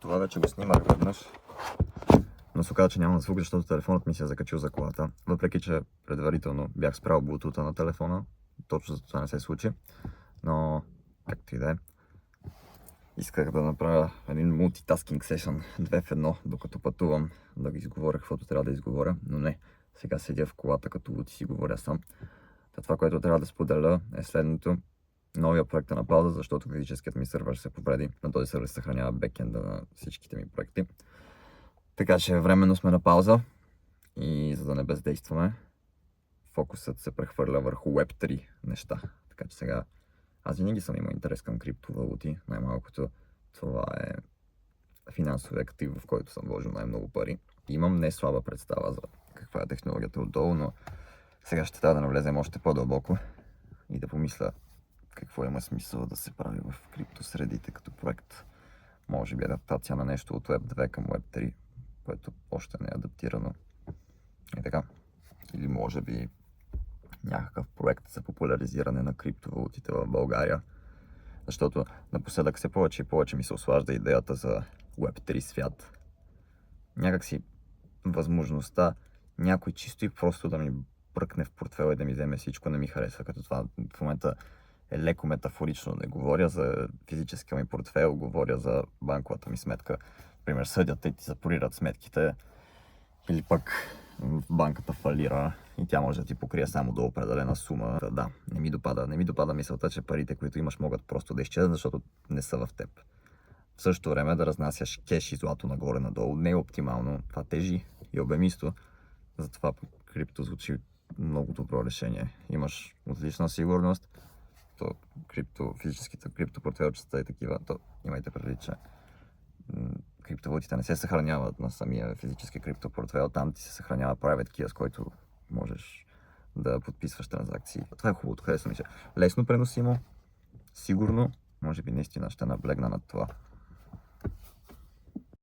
Това вече го снимах веднъж, но се оказа, че няма звук, защото телефонът ми се е закачил за колата. Въпреки, че предварително бях спрял блутута на телефона, точно за това не се случи. Но, както и да е, исках да направя един мултитаскинг сешън 2 в 1, докато пътувам, да ги изговоря каквото трябва да изговоря, но не. Сега седя в колата като лут и си говоря сам. Това, което трябва да споделя е следното. Новия проект е на пауза, защото физическият ми сървър се повреди. На този сървър се съхранява бекенда на всичките ми проекти. Така че временно сме на пауза и за да не бездействаме, фокусът се прехвърля върху Web3 неща. Така че сега аз винаги съм имал интерес към криптовалути, най-малкото това е финансови актив, в който съм вложил най-много пари. Имам не слаба представа за каква е технологията отдолу, но сега ще трябва да навлезем още по-дълбоко и да помисля какво има смисъл да се прави в криптосредите като проект. Може би адаптация на нещо от Web 2 към Web 3, което още не е адаптирано. И така. Или може би някакъв проект за популяризиране на криптовалутите в България. Защото напоследък все повече и повече ми се ослажда идеята за Web 3 свят. Някакси възможността някой чисто и просто да ми бръкне в портфела и да ми вземе всичко не ми харесва. Като това в момента е леко метафорично. Не говоря за физическия ми портфел, говоря за банковата ми сметка. Например, съдят и ти запорират сметките или пък банката фалира и тя може да ти покрие само до определена сума. Да, не ми допада мисълта, че парите, които имаш, могат просто да изчезнат, защото не са в теб. В същото време да разнасяш кеш и злато нагоре-надолу не е оптимално. Това тежи и е обемисто. Затова крипто звучи много добро решение. Имаш отлична сигурност. Физическите криптопортфелчета и такива, то имайте предвид, че криптовалутите не се съхраняват на самия физически криптопортфел, там ти се съхранява private key, с който можеш да подписваш транзакции. Това е хубавото, харесва ми се. Лесно преносимо, сигурно, може би наистина ще наблегна на това.